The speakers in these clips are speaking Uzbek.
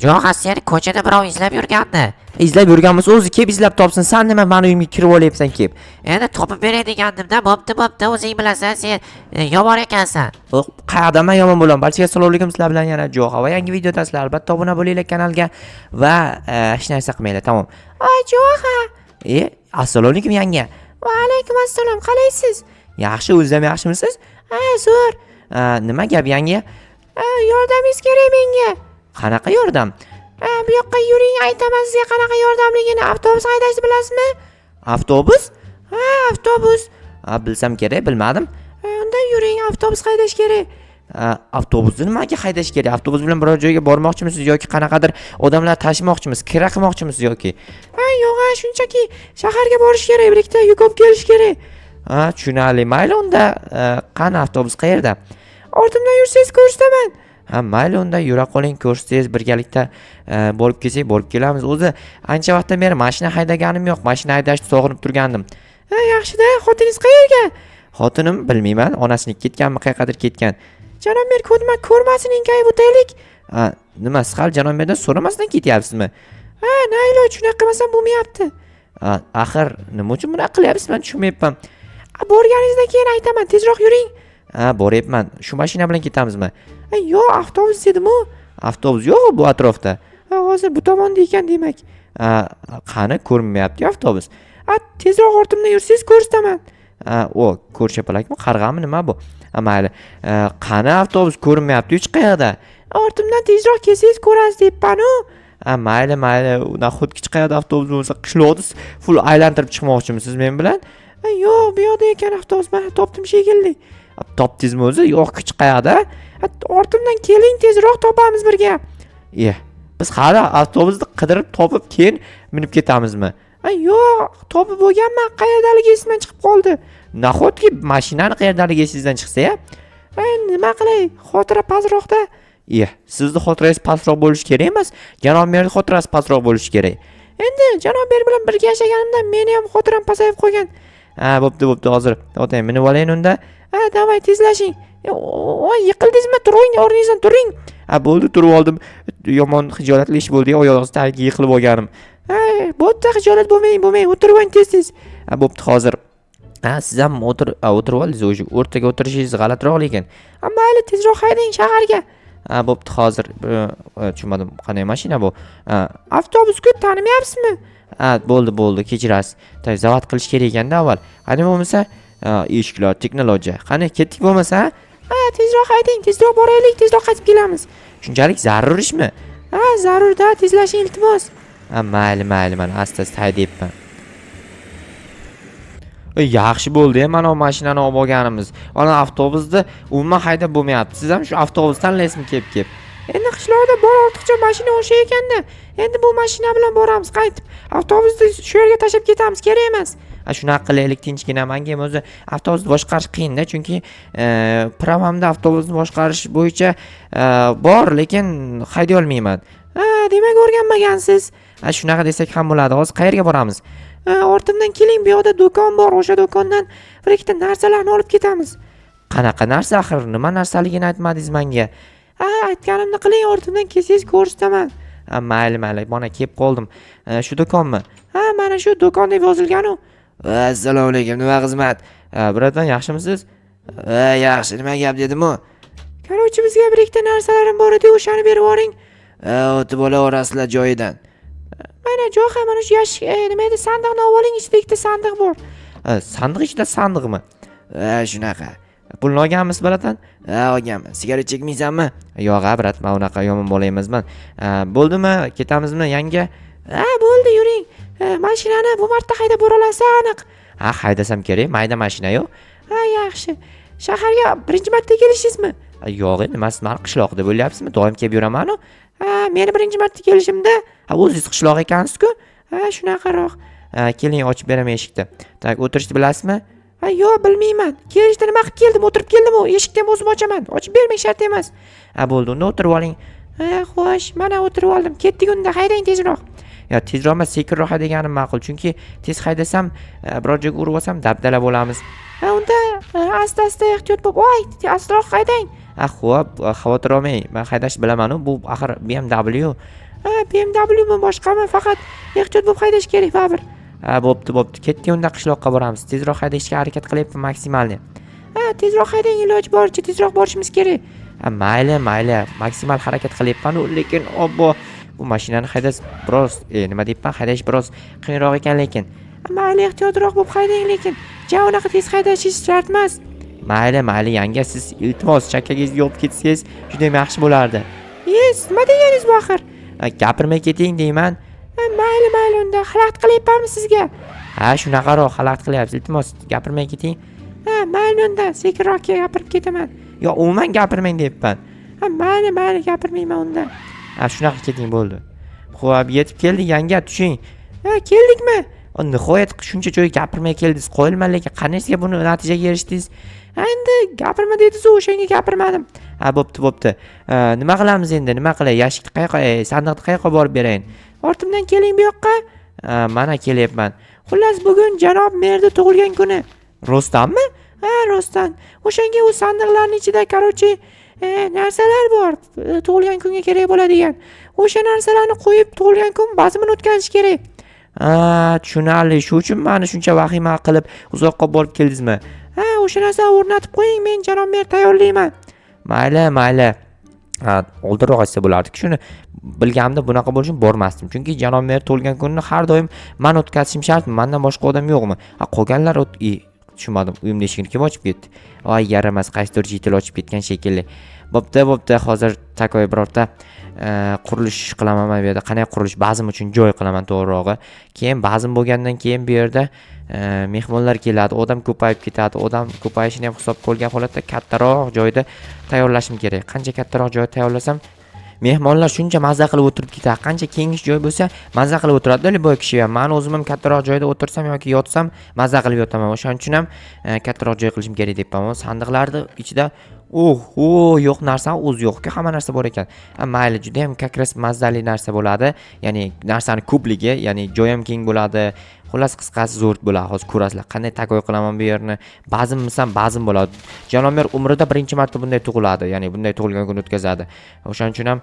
Yo'q, seni ko'chada birov izlab yurgandi. Izlab yurganmiz, o'zi kelib izlab topsin. Sen nima meni uyimga kirib olyapsan kelib? Endi topib beray degandimda, bo'pti, o'zing bilasan, sen yomon ekansan. Qayerda men yomon bo'laman? Barchaga assalomu sizlar bilan yana Jo'xa va yangi videodasizlar. Albatta obuna bo'linglar kanalga va hech narsa qilmanglar, tamom. Jo'xa. Assalomu alaykum yanga. Va alaykum assalom. Qalaysiz? Yaxshi, o'zim yaxshimisiz? Zo'r. Nima gap yanga? Yordamingiz kerak menga. Qanaqa yordam? Bu yoqqa yuring, aytaman sizga qanaqa yordamligini. Avtobus haydashni bilasizmi? Avtobus? Avtobus. Bilsam kerak, bilmadim. Unda yuring, avtobus haydash kerak. Avtobusni nimaga haydash kerak? Avtobus bilan biror joyga bormoqchimisiz yoki qanaqadir odamlar tashimoqchimisiz, kira qilmoqchimisiz yoki? Yo'q, shunchaki shaharga borish kerak, birlikda yuk olib kelish kerak. Tushunarli. Mayli, unda qani avtobus qayerda? Ortimdan yursangiz ko'rsataman. Mayli, unda yura qoling, ko'rsangiz birgalikda borib kelsak, borib kelamiz. O'zi ancha vaqtdan beri mashina haydaganim yo'q. Mashina haydashni sog'inib turgandim. Yaxshi-da, xotiningiz qayerga? Xotinim bilmayman, onasini ketganmi, qayergadir ketgan. Janob mer ko'rmasin inkayib o'taylik. Nima, siz hali janob merdan so'ramasdan ketyapsizmi? Naylo, shunaqa qilmasam bo'lmayapti. Axir nima uchun bunaqa qilyapsiz, men tushunmayapman. Borganingizdan keyin aytaman, tezroq yuring. Boryapman. Shu mashina bilan ketamizmi? Yo'q, avtobus dedim-ku. Avtobus yo'q bu atrofda. Hozir bu tomonda ekan demak. Qani ko'rinmayapti avtobus. Tezroq ortimdan yursangiz ko'rsataman. Ko'rshapalakmi, qarg'ami nima bu? Mayli. Qani avtobus ko'rinmayapti, hech qayerda. Ortimdan tezroq kelsangiz ko'rasiz deyapman-ku. Mayli, nahotki hech qayerda avtobus bo'lsa, qishloqni full aylantirib chiqmoqchimisiz men bilan? Yo'q, bu yoqda ekan avtobus, men topdim shekilli. Topdingizmi o'zi? Yo'q, hech qayerda. Ortimdan keling, tezroq topamiz birga. Biz hali avtobusni qidirib topib keyin minib ketamizmi? Yo'q, topib bo'lganman, qayerdaligi esimdan chiqib qoldi. Nahotki mashinani qayerdaligi esingizdan chiqsa-ya? Nima qilay? Xotira pastroqda. Sizni xotirangiz pastroq bo'lishi kerak emas, janob merning xotirasi pastroq bo'lishi kerak. Endi janob mer bilan birga yashaganimda meni ham xotiram pasayib qo'ygan. Bo'pti, hozir o'tay, minib olayin unda. Davay, tezlashing. Yiqildingizmi? Turing, o'rningizdan turing. Bo'ldi, turib oldim. Yomon xijolatli ish bo'ldi, oyog'ingiz tagiga yiqilib olganim. Bo'pti, xijolat bo'lmang, o'tirib oling tez. Bo'pti, hozir. Siz ham o'tirib oldingiz, o'sha o'rtaga o'tirishingiz g'alatiroq lekin. Mayli, tezroq haydang shaharga. Bo'pti, hozir tushunmadim, qanday mashina bu? Avtobus-ku, tanimayapsizmi? Bo'ldi, kechirasiz. Zavod qilish kerak ekanda avval. Qani bo'lmasa, eshiklar, texnologiya. Qani ketdik bo'lmasa? Tezroq haydang, tezroq boraylik, tezroq qaytib kelamiz. Shunchalik zarur ishmi? Zarur-da, tezlashing iltimos. Mayli, mana asta-asta haydayapman. Yaxshi bo'ldi, mana bu mashinani olib olganimiz. Ana avtobusni umuman haydab bo'lmayapti. Siz ham shu avtobusdan tanlaysizmi kelib? Endi qishloqda bor ortiqcha mashina o'sha ekanda. Endi bu mashina bilan boramiz qaytib. Avtobusni shu yerga tashlab ketamiz, kerak emas. Shunaqa qilaylik, tinchgina. Menga ham o'zi avtobusni boshqarish qiyin-da, chunki pravamda avtobusni boshqarish bo'yicha bor, lekin hayday olmayman. Demak o'rganmagansiz. Shunaqa desak ham bo'ladi. Hozir qayerga boramiz? Ortimdan keling, bu yoqda do'kon bor, o'sha do'kondan bir ikkita narsalarni olib ketamiz. Qanaqa narsa axir? Nima narsaligini aytmadingiz menga? Aytganimni qiling, ortimdan kelsangiz ko'rsataman. Mayli, mana kelib qoldim. Shu do'konmi? Mana shu do'kon deb yozilgan-ku. Assalomu alaykum, nima xizmat? Birodar, yaxshimisiz? Yaxshi, nima gap dedim-u? Qarovchi, bizga bir ikkita narsalarim bor edi, o'shani berib yuboring. O'tib olaverasizlar joyidan. Mana Jo'xa, mana shu yashik, nima edi, sandiqni olib oling, ichida ikkita sandiq bor. Sandiq ichida sandiqmi? Shunaqa. Pulni olganmisiz, birodar? Olganman. Sigaret chekmaysanmi? Yo'q, brat, men unaqa yomon bola emasman. Bo'ldimi? Ketamizmi, yanga? Bo'ldi, yuring. Mashinani bu marta haydab bora olasiz aniq. Haydasam kerak, mayda mashina-yu. Yaxshi. Shaharga birinchi marta kelishingizni? Yo'q, nima siz meni qishloqda bo'lyapsizmi? Doim kelib yuraman-ku. Meni birinchi marta kelishimda. O'zingiz qishloq ekansiz-ku? Shunaqaroq. Keling, ochib beraman eshikni. Tak, o'tirishni bilasizmi? Yo'q, bilmayman. Kelishda nima qilib keldim? O'tirib keldim-ku. Eshikni ham o'zim ochaman. Ochib bermang shart emas. Bo'ldi, unda o'tirib oling. Xo'sh, mana o'tirib oldim. Ketdik unda, haydang tezroq. Tezroq emas, sekinroq haydaгаnim ma'qul, chunki tez haydasam, biror joyga urib olsam, dabdala bo'lamiz. Unda asta-asta ehtiyot bo'lib, astroq haydang. Xo'p, xavotir olmang. Men haydashni bilaman-ku. Bu axir BMW. BMWmi boshqami, faqat ehtiyot bo'lib haydash kerak baribir. Bo'pti. Ketdik, unda qishloqqa boramiz. Tezroq haydashga harakat qilyapman maksimalni. Tezroq haydang, iloji boricha tezroq borishimiz kerak. Mayli, maksimal harakat qilyapman, lekin obbo, bu mashinani haydash biroz, nima deyapman, haydash biroz qiyinroq ekan lekin. Mayli, ehtiyotroq bo'lib haydang, lekin unaqa tez haydashingiz shart emas. Mayli, yanga, siz iltimos chakkagizga yopib ketsangiz juda ham yaxshi bo'lardi. Nima deganingiz bu axir? Gapirmay keting deyman. Mayli, unda xalaqit qilyapmanmi sizga? Shunaqaroq xalaqit qilyapsiz. Iltimos, gapirmay keting. Mayli, unda sekinroq gapirib ketaman. Yo, umuman gapirmang deyapman. Mayli, gapirmayman unda. Shunaqa keting, bo'ldi. Xo'p, yetib keldik, yanga, tushing. Keldikmi? Nihoyat shuncha joy gapirmay keldingiz. Qo'yilman, lekin qanisiga buni natijaga erishdingiz? Endi gapirma dedi-ku, o'shanga gapirmadim. Bo'pti. Nima qilamiz endi? Nima qilay? Yashikni qayoqqa, sandiqni qayoqqa borib berayin? Ortimdan keling bu yoqqa. Mana kelyapman. Xullas, bugun janob merni tug'ilgan kuni. Rostammi? Rostdan. O'shanga u sandiqlarning ichida, qarochi, narsalar bor. Tug'ilgan kunga kerak bo'ladigan. O'sha narsalarni qo'yib tug'ilgan kun bazmini o'tkazish kerak. Tushunarli. Shu uchun meni shuncha vahima qilib uzoqqa borib keldingizmi? O'sha narsani o'rnatib qo'ying, men janob mer tayyorlayman. Mayli. Oldinroq aytsa bo'lardi. Shuni bilganimda bunaqa bo'lishini bormasdim. Chunki janob mer tug'ilgan kunni har doim men o'tkazishim shartmi? Mendan boshqa odam yo'qmi? Qolganlar tushunmadim. Uyimni eshigini kim ochib ketdi? Yaramas, qaysidir jitil ochib ketgan shekilli. Bo'pti. Hozir takoy birorta qurilish qilaman bu yerda. Qanday qurilish? Bazm uchun joy qilaman to'g'rirog'i. Keyin bazm bo'lgandan keyin bu yerda mehmonlar keladi, odam ko'payib ketadi. Odam ko'payishini ham hisobga olgan holatda kattaroq joyda tayyorlashim kerak. Qancha kattaroq joy tayyorlasam, mehmonlar shuncha mazza qilib o'tirib ketadi. Qancha kenglik joy bo'lsa, mazza qilib o'tiradi-da bu kishi ham. Men o'zim ham kattaroq joyda o'tirsam yoki yotsam, mazza qilib yotaman. O'shaning uchun ham kattaroq joy qilishim kerak deyapman. Sandiqlarning ichida yo'q narsa o'zi yo'q-ku, hamma narsa bor ekan. Mayli, juda ham kakras mazzali narsa bo'ladi. Ya'ni narsani ko'pligi, ya'ni joy ham keng bo'ladi. Xullas, qisqasi zo'r bo'ladi. Hozir ko'rasizlar, qanday takoy qilaman bu yerni. Bazm bo'ladi. Janob mer umrida birinchi marta bunday tug'iladi, ya'ni bunday tug'ilgan kun o'tkazadi. O'shaning uchun ham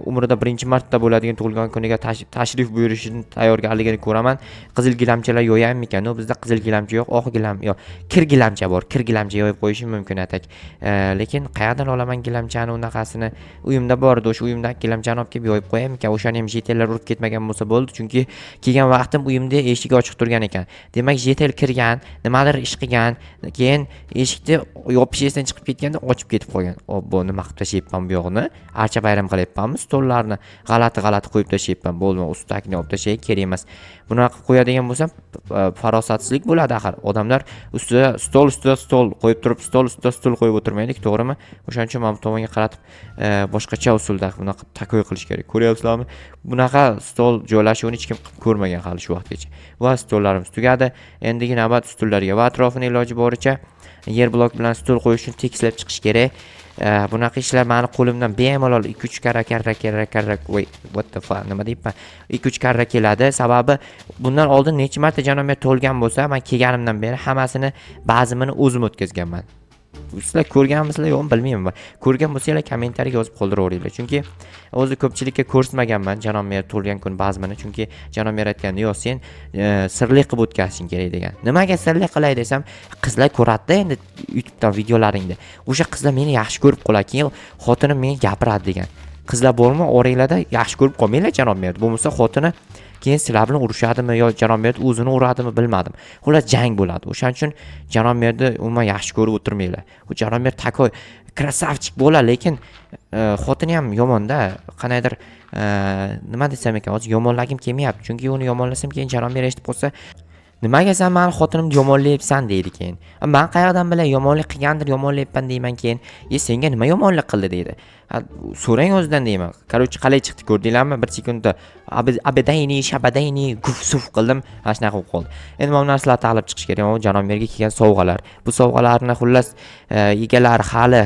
umrida birinchi marta bo'ladigan tug'ilgan kuniga tashrif buyurishini tayyorgarligini ko'raman. Qizil gilamchalar yo'yammikan? Bizda qizil gilamcha yo'q, oq gilam yo'q. Kir gilamcha bor. Kir gilamcha yo'yib qo'yishim mumkin atak. Lekin qayerdan olaman gilamchani unaqasini? Uyimda bor edi, o'sha uyimdagi gilamchani olib kelib yo'yib qo'yammikan? O'shani ham jetellar urib ketmagan bo'lsa bo'ldi, chunki kelgan vaqtim uyimda eshik ochiq turgan ekan. Demak, jetel kirgan, nimadir ish qilgan, keyin eshikni yopish esdan chiqib ketganda ochib ketib qolgan. Obbo, nima qilib tashlayapman bu yo'g'ini? Archa bayram qilyapmanmi? Stollarni g'alati qo'yib tashlayapman. Bo'ldi, ustidagini olib tashlay, kerak emas. Bunaqa qo'yadigan bo'lsam, farosatsizlik bo'ladi axir. Odamlar stol ustida stol qo'yib turib, stol ustida stol qo'yib o'tirmaylik, to'g'rimi? O'shaning uchun men bu tomonga qaratib, boshqacha usulda bunaqa takoy qilish kerak. Ko'ryapsizlarmi? Bunaqa stol joylashuvini hech kim ko'rmagan hali shu vaqtgacha. Va stollarimiz tugadi. Endigi navbat stullarga va atrofini iloji boricha yer blok bilan stol qo'yish uchun tekislab chiqish kerak. Bunaqa ishlar meni qo'limdan bemalol 2-3 karra what the fuck, nima deyapman? 2-3 karra keladi. Sababi bundan oldin necha marta janob mer to'lgan bo'lsa, men kelganimdan beri hammasini bazmini o'zim o'tkazganman. Sizlar ko'rganmisizlar yo'qmi bilmayman. Ko'rgan bo'lsanglar kommentariyaga yozib qoldiraveringlar. Chunki o'zi ko'pchilikka ko'rsatmaganman janob mer to'lgan kun bazmini, chunki janob mer aytgandi, "Yo'q, sen sirli qilib o'tkazishing kerak" degan. Nimaga sirli qilay desam, qizlar ko'radi endi YouTubedan videolaringda. O'sha qizlar meni yaxshi ko'rib qoladi, keyin xotinim menga gapiradi degan. Qizlar bormi? Oranglarda yaxshi ko'rib qolmanglar janob mer. Bo'lmasa xotini keyin sizlar bilan urushadimi yo janob mer o'zini uradimi bilmadim. Xullas jang bo'ladi. O'shaning uchun janob merni umuman yaxshi ko'rib o'tirmanglar. U janob mer takoy krasavchik bo'ladi, lekin xotini ham yomonda. Qanaydir nima desam ekan, hozir yomonlagim kelmayapti. Chunki uni yomonlasam keyin janob mer eshitib qolsa, nimaga sen meni xotinimni yomonlayapsan deydi keyin. Men qayerdan bilay, yomonlik qilgandir, yomonlayapman deyman keyin. Senga nima yomonlik qildi deydi. So'rang o'zidan deyman. Qarochi qalay chiqdi ko'rdinglarmi? Bir sekundda abadayni, shabadayni guf-suf qildim, mana shunaqa bo'lib qoldi. Endi mana bu narsalarni taklif chiqish kerak. Bu janob merga kelgan sovg'alar. Bu sovg'alarni xullas egalari hali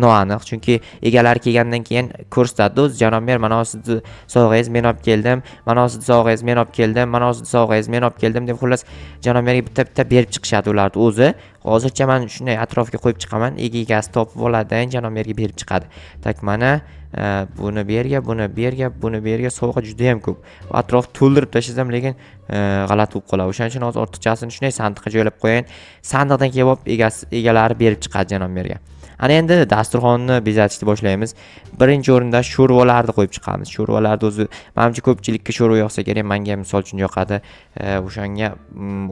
noaniq, chunki egalari kelgandan keyin ko'rsatadi. O'zi janob mer mana sizni sovg'angiz men olib keldim, mana sizni sovg'angiz men olib keldim, mana sizni sovg'angiz men olib keldim deb xullas janob merga bitta berib chiqishadi ularni o'zi. hozircha men shunday atrofga qo'yib chiqaman, egasi topib oladi, janob merga berib chiqadi. Tak mana buni berga, buni berga, buni berga, sovg'a juda ham ko'p. Atrof to'ldirib tashlasam, lekin g'alati bo'lib qoladi. O'shaning uchun hozir ortiqchasini shunday sandiqqa joylab qo'yayin. Sandiqdan kelib egalari berib chiqadi janob merga. Ana endi dasturxonni bezatishni boshlaymiz. Birinchi o'rinda sho'rvalarni qo'yib chiqamiz. Sho'rvalarni o'zi menimcha ko'pchilikka sho'rva yoqsa kerak, menga misol uchun yoqadi. O'shanga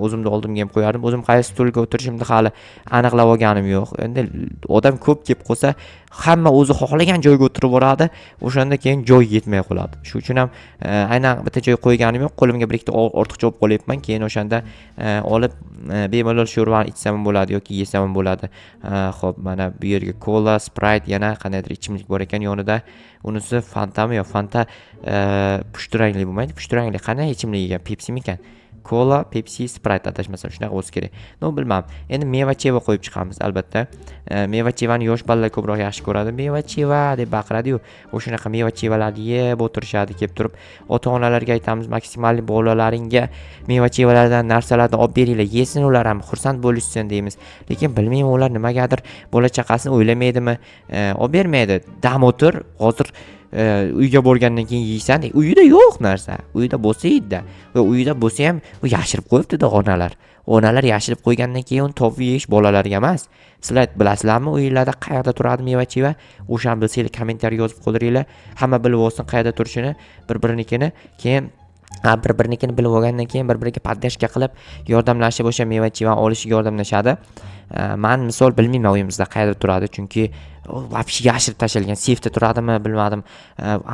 o'zimni oldimga ham qo'yardim. O'zim qaysi stulga o'tirishimni hali aniqlab olganim yo'q. Endi odam ko'p kelib qolsa, hamma o'zi xohlagan joyga o'tirib boradi. O'shanda keyin joy yetmay qoladi. Shu uchun ham aynan bitta joy qo'yganim yo'q. Qo'limga bir ikkita ortiqcha olib qolyapman. Keyin o'shanda olib bemalol sho'rvani ichsam bo'ladi yoki yesam bo'ladi. Xo'p, mana bu yerga kola, Sprite, yana qandaydir ichimlik bor ekan yonida. Unisi Fantami yo Fanta pushti rangli bo'lmaydi. Pushti rangli qanday ichimlik ekan? Pepsi mikan? Kola, Pepsi, Sprite adashmasam shunaqa bo'lsa kerak. Bilmam. Endi meva-cheva qo'yib chiqamiz albatta. Meva-chevani yosh bolalar ko'proq yaxshi ko'radi. Meva-cheva deb baqiradi-yu. O'shanaqa meva-chevalarni yeb o'tirishadi kelib turib. Ota-onalarga aytamiz, maksimalli bolalaringga meva-chevalardan narsalarni olib beringlar, yesin ular ham xursand bo'lishsin deymiz. Lekin bilmayman ular nimagadir bola chaqasini o'ylamaydimi? Olib bermaydi. Dam o'tir, hozir uyga borgandan keyin yeysan. Uyida yo'q narsa. Uyida bo'lsa edi. Va uyida bo'lsa ham u yashirib qo'yibdi-da onalar. Onalar yashirib qo'ygandan keyin topib yeyish bolalarga emas. Sizlar bilasizlarmi, uylarda qayerda turadi meva-cheva? O'shani bilsanglar kommentariyga yozib qoldiringlar. Hamma bilib olsin qayerda turishini, bir-birinikini. Keyin bir-birinikini bilib olgandan keyin bir-biriga poddashka qilib yordamlashib o'sha meva-cheva olishiga yordamlashadi. Men misol bilmayman uyimizda qayerda turadi, chunki vobshe yashirib tashalgan. Seyfda turadimi, bilmadim.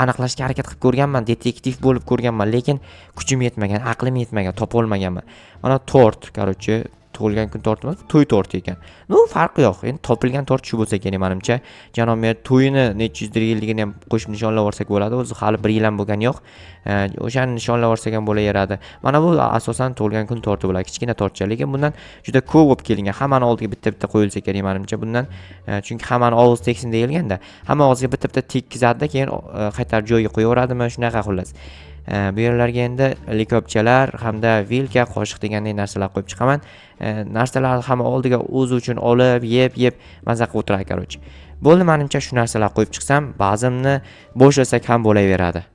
Aniqlashga harakat qilib ko'rganman, detektiv bo'lib ko'rganman, lekin kuchim yetmagan, aqlim yetmagan, topa olmaganman. Mana tort, короче, tug'ilgan kun torti emas, to'y torti ekan. Farqi yo'q. Endi topilgan tort shu bo'lsa kerak menimcha. Janob mer to'yini necha yuzdir yilligini ham qo'shib nishonlab olsak bo'ladi. O'zi hali 1 yil ham bo'lgani yo'q. O'shani nishonlab olsak ham bo'laveradi. Mana bu asosan tug'ilgan kun torti bo'ladi. Kichkina tortcha, lekin bundan juda ko'p bo'lib kelingan. Hammaning oldiga bitta-bitta qo'yilsa kerak menimcha bundan. Chunki hammaning og'iz teksin deyilganda, hamma og'ziga bitta-bitta tekkizadi, keyin qaytar joyiga qo'yaveradimi, shunaqa xullas. Bu yerlarga endi likopchalar hamda vilka, qoshiq degandek narsalar qo'yib chiqaman. Narsalarni hamma oldiga o'zi uchun olib, yeb maza qilib o'tiradi, короче. Bo'ldi, menimcha shu narsalar qo'yib chiqsam, ba'zimni bo'shasak ham bo'laveradi.